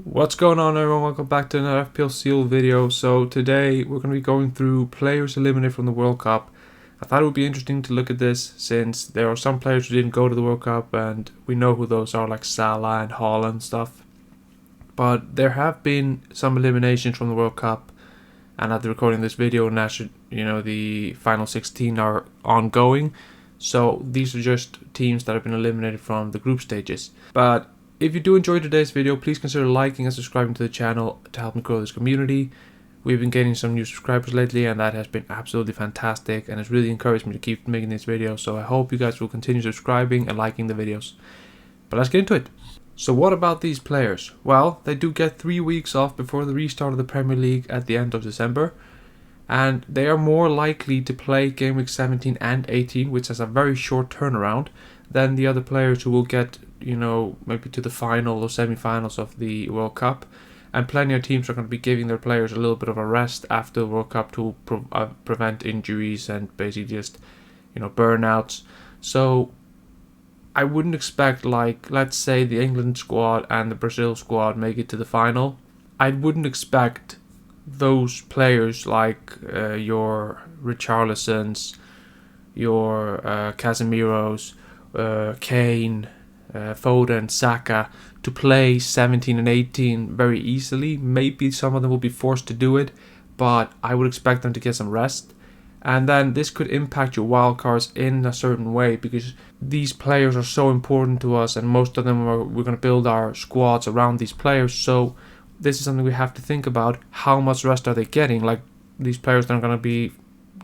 What's going on, everyone? Welcome back to another FPL Seal video. So today we're going to be going through players eliminated from the World Cup. I thought it would be interesting to look at this since there are some players who didn't go to the World Cup and we know who those are, like Salah and Haaland and stuff. But there have been some eliminations from the World Cup, and at the recording of this video, the final 16 are ongoing. So these are just teams that have been eliminated from the group stages. But if you do enjoy today's video, please consider liking and subscribing to the channel to help me grow this community. We've been getting some new subscribers lately, and that has been absolutely fantastic, and it's really encouraged me to keep making these videos. So I hope you guys will continue subscribing and liking the videos. But let's get into it. So what about these players? Well, they do get 3 weeks off before the restart of the Premier League at the end of December. And they are more likely to play Game Week 17 and 18, which has a very short turnaround, than the other players who will get, maybe to the final or semi-finals of the World Cup. And plenty of teams are going to be giving their players a little bit of a rest after the World Cup to prevent injuries and basically just, burnouts. So I wouldn't expect, let's say the England squad and the Brazil squad make it to the final. I wouldn't expect those players like your Richarlisons, your Casemiros, Kane, Foden, Saka to play 17 and 18 very easily. Maybe some of them will be forced to do it, but I would expect them to get some rest. And then this could impact your wildcards in a certain way, because these players are so important to us, and most of them we're going to build our squads around these players. So this is something we have to think about. How much rest are they getting? Like these players that I'm going to be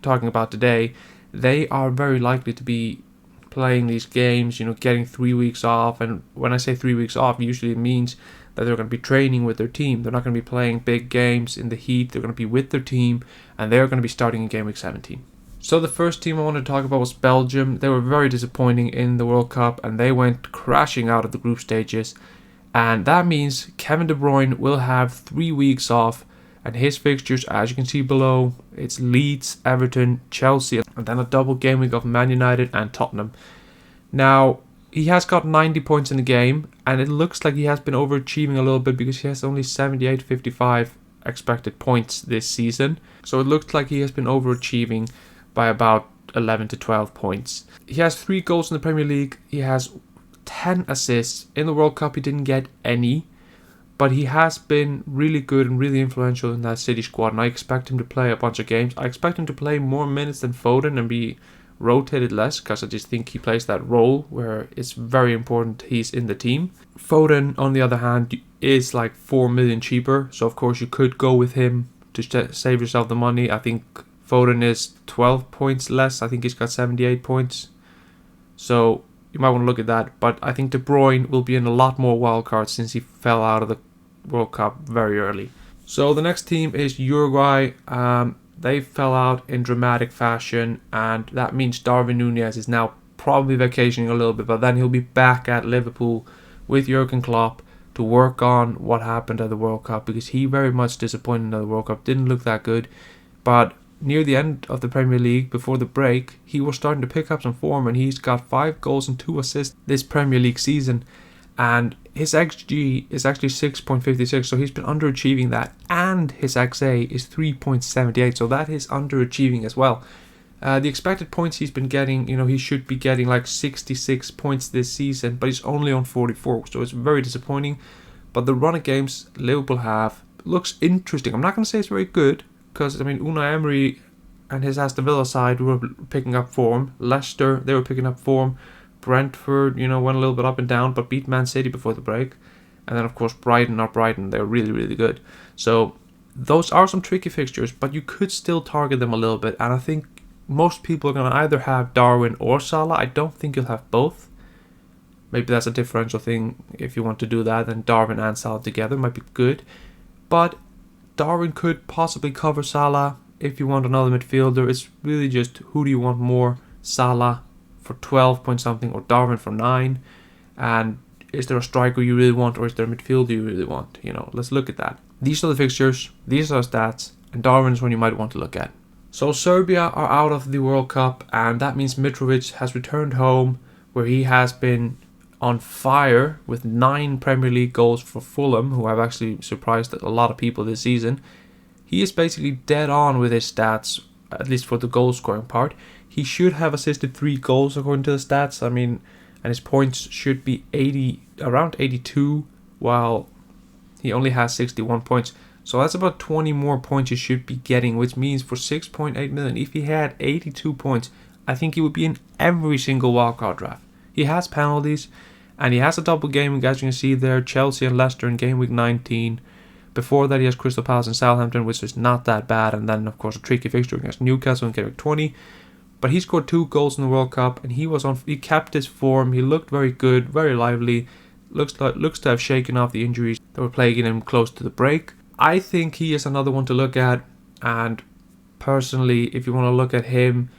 talking about today, they are very likely to be playing these games, getting 3 weeks off. And when I say 3 weeks off, usually it means that they're going to be training with their team. They're not going to be playing big games in the heat. They're going to be with their team, and they're going to be starting in Game Week 17. So the first team I wanted to talk about was Belgium. They were very disappointing in the World Cup, and they went crashing out of the group stages. And that means Kevin De Bruyne will have 3 weeks off, and his fixtures, as you can see below, it's Leeds, Everton, Chelsea, and then a double game week of Man United and Tottenham. Now, he has got 90 points in the game, and it looks like he has been overachieving a little bit because he has only 78-55 expected points this season. So it looks like he has been overachieving by about 11 to 12 points. He has 3 goals in the Premier League. He has 10 assists. In the World Cup, he didn't get any, but he has been really good and really influential in that City squad, and I expect him to play a bunch of games. I expect him to play more minutes than Foden and be rotated less, because I just think he plays that role where it's very important he's in the team. Foden, on the other hand, is like 4 million cheaper, so of course you could go with him to save yourself the money. I think Foden is 12 points less. I think he's got 78 points. So you might want to look at that. But I think De Bruyne will be in a lot more wildcards since he fell out of the World Cup very early. So the next team is Uruguay. They fell out in dramatic fashion, and that means Darwin Núñez is now probably vacationing a little bit, but then he'll be back at Liverpool with Jurgen Klopp to work on what happened at the World Cup, because he very much disappointed at the World Cup, didn't look that good. But near the end of the Premier League, before the break, he was starting to pick up some form, and he's got 5 goals and 2 assists this Premier League season. And his XG is actually 6.56, so he's been underachieving that. And his XA is 3.78, so that is underachieving as well. The expected points he's been getting, he should be getting like 66 points this season, but he's only on 44, so it's very disappointing. But the run of games Liverpool have looks interesting. I'm not going to say it's very good, because, Unai Emery and his Aston Villa side were picking up form. Leicester, they were picking up form. Brentford, went a little bit up and down, but beat Man City before the break. And then, of course, Brighton, they're really, really good. So those are some tricky fixtures, but you could still target them a little bit. And I think most people are going to either have Darwin or Salah. I don't think you'll have both. Maybe that's a differential thing. If you want to do that, then Darwin and Salah together might be good. But Darwin could possibly cover Salah if you want another midfielder. It's really just who do you want more, Salah for 12 point something or Darwin for 9, and is there a striker you really want, or is there a midfielder you really want? Let's look at that. These are the fixtures, these are the stats, and Darwin is one you might want to look at. So Serbia are out of the World Cup, and that means Mitrovic has returned home, where he has been on fire with 9 Premier League goals for Fulham, who have actually surprised a lot of people this season. He is basically dead on with his stats, at least for the goal scoring part. He should have assisted 3 goals according to the stats. I mean, and his points should be around 82, while he only has 61 points. So that's about 20 more points you should be getting, which means for 6.8 million, if he had 82 points, I think he would be in every single wildcard draft. He has penalties, and he has a double game week, as you can see there, Chelsea and Leicester in game week 19. Before that, he has Crystal Palace and Southampton, which is not that bad, and then, of course, a tricky fixture against Newcastle in game week 20. But he scored 2 goals in the World Cup, and he kept his form. He looked very good, very lively. Looks to have shaken off the injuries that were plaguing him close to the break. I think he is another one to look at, and personally, if you want to look at him,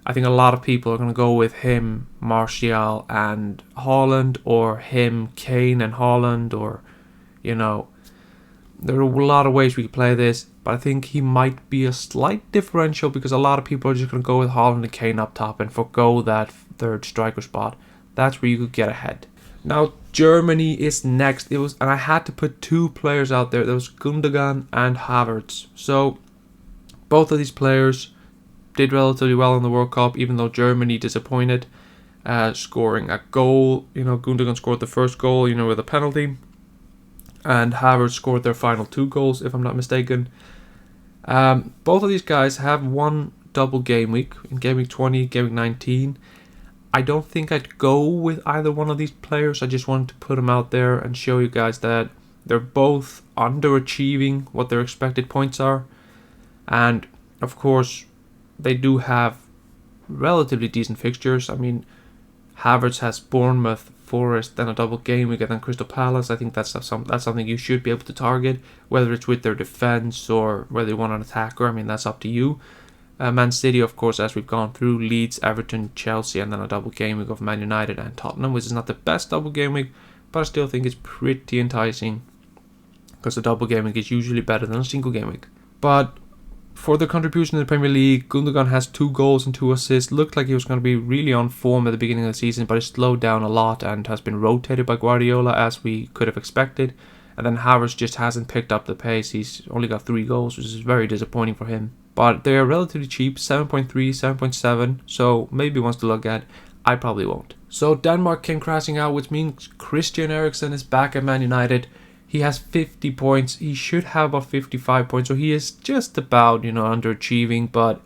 I think a lot of people are going to go with him, Martial and Haaland, or him, Kane and Haaland, or, you know, there are a lot of ways we could play this, but I think he might be a slight differential because a lot of people are just going to go with Haaland and Kane up top and forgo that third striker spot. That's where you could get ahead. Now, Germany is next. And I had to put 2 players out there. There was Gundogan and Havertz. So, both of these players did relatively well in the World Cup, even though Germany disappointed, scoring a goal. You know, Gundogan scored the first goal, with a penalty, and Havertz scored their final 2 goals, if I'm not mistaken. Both of these guys have one double game week, in game week 20, game week 19. I don't think I'd go with either one of these players. I just wanted to put them out there and show you guys that they're both underachieving what their expected points are. And, of course, they do have relatively decent fixtures. I mean, Havertz has Bournemouth, Forest, then a double game week, and then Crystal Palace. I think that's something you should be able to target, whether it's with their defense or whether you want an attacker. I mean, that's up to you. Man City, of course, as we've gone through, Leeds, Everton, Chelsea, and then a double game week of Man United and Tottenham, which is not the best double game week, but I still think it's pretty enticing because the double game week is usually better than a single game week. But for the contribution in the Premier League, Gundogan has 2 goals and 2 assists. Looked like he was going to be really on form at the beginning of the season, but he slowed down a lot and has been rotated by Guardiola, as we could have expected. And then Havertz just hasn't picked up the pace. He's only got 3 goals, which is very disappointing for him. But they are relatively cheap, 7.3, 7.7, so maybe ones to look at. I probably won't. So Denmark came crashing out, which means Christian Eriksen is back at Man United. He has 50 points. He should have about 55 points, so he is just about, underachieving, but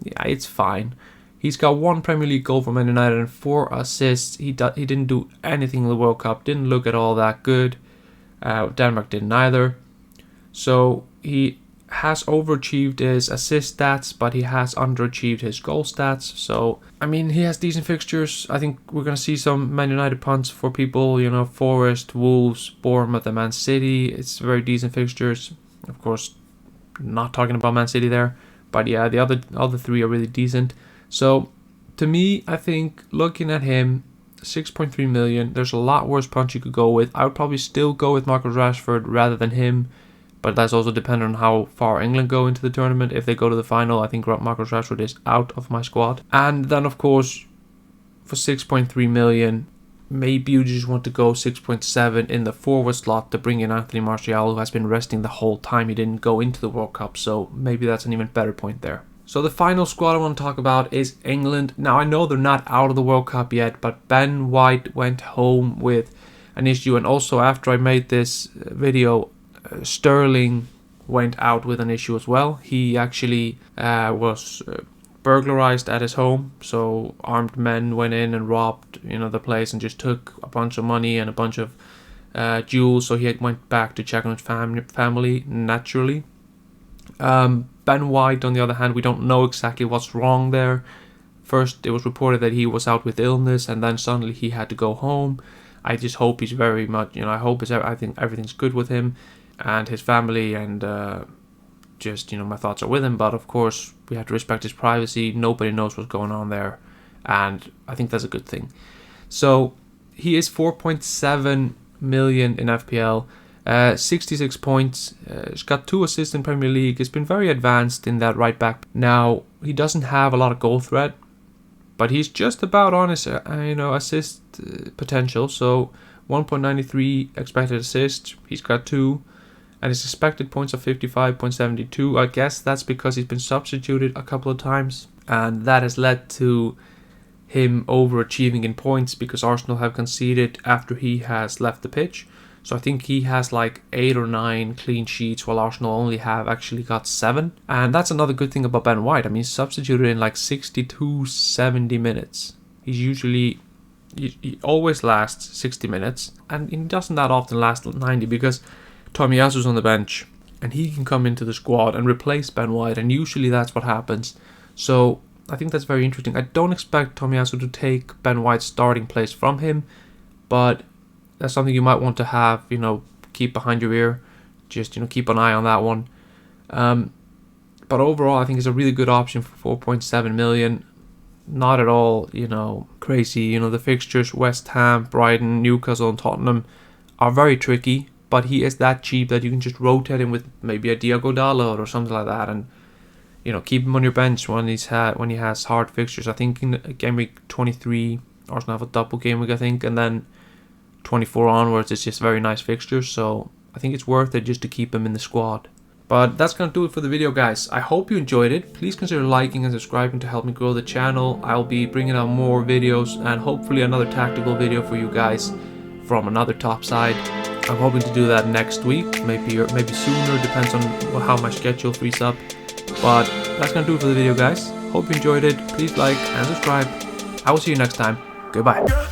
yeah, it's fine. He's got 1 Premier League goal for Man United and 4 assists. He didn't do anything in the World Cup, didn't look at all that good. Denmark didn't either. So he has overachieved his assist stats, but he has underachieved his goal stats. So, I mean, he has decent fixtures. I think we're going to see some Man United punts for people, Forest, Wolves, Bournemouth, and Man City. It's very decent fixtures. Of course, not talking about Man City there. But yeah, the other 3 are really decent. So, to me, I think looking at him, 6.3 million, there's a lot worse punts you could go with. I would probably still go with Marcus Rashford rather than him. But that's also dependent on how far England go into the tournament. If they go to the final, I think Marcus Rashford is out of my squad. And then, of course, for 6.3 million, maybe you just want to go 6.7 in the forward slot to bring in Anthony Martial, who has been resting the whole time. He didn't go into the World Cup, so maybe that's an even better point there. So the final squad I want to talk about is England. Now, I know they're not out of the World Cup yet, but Ben White went home with an issue. And also, after I made this video, Sterling went out with an issue as well. He actually was burglarized at his home. So armed men went in and robbed, the place and just took a bunch of money and a bunch of jewels. So he went back to check on his family naturally. Ben White, on the other hand, we don't know exactly what's wrong there. First, it was reported that he was out with illness, and then suddenly he had to go home. I just hope he's very much, I think everything's good with him and his family, and my thoughts are with him. But of course, we have to respect his privacy. Nobody knows what's going on there, and I think that's a good thing. So he is 4.7 million in FPL, 66 points. He's got 2 assists in Premier League. He's been very advanced in that right back. Now, he doesn't have a lot of goal threat, but he's just about on his assist potential. So 1.93 expected assists, he's got 2, and his expected points of 55.72. I guess that's because he's been substituted a couple of times, and that has led to him overachieving in points because Arsenal have conceded after he has left the pitch. So I think he has like 8 or 9 clean sheets, while Arsenal only have actually got 7. And that's another good thing about Ben White. I mean, he's substituted in like 62, 70 minutes. He always lasts 60 minutes, and he doesn't that often last 90 because Tomiyasu's on the bench and he can come into the squad and replace Ben White, and usually that's what happens. So I think that's very interesting. I don't expect Tomiyasu to take Ben White's starting place from him, but that's something you might want to have, keep behind your ear. Just, keep an eye on that one. But overall, I think it's a really good option for 4.7 million. Not at all, crazy. The fixtures, West Ham, Brighton, Newcastle and Tottenham, are very tricky, but he is that cheap that you can just rotate him with maybe a Diogo Dalot or something like that, and keep him on your bench when he has hard fixtures. I think in game week 23, Arsenal have a double game week, I think, and then 24 onwards, it's just very nice fixtures. So I think it's worth it just to keep him in the squad. But that's going to do it for the video, guys. I hope you enjoyed it. Please consider liking and subscribing to help me grow the channel. I'll be bringing out more videos and hopefully another tactical video for you guys from another top side. I'm hoping to do that next week, maybe sooner, depends on how my schedule frees up. But that's going to do it for the video, guys. Hope you enjoyed it. Please like and subscribe. I will see you next time. Goodbye.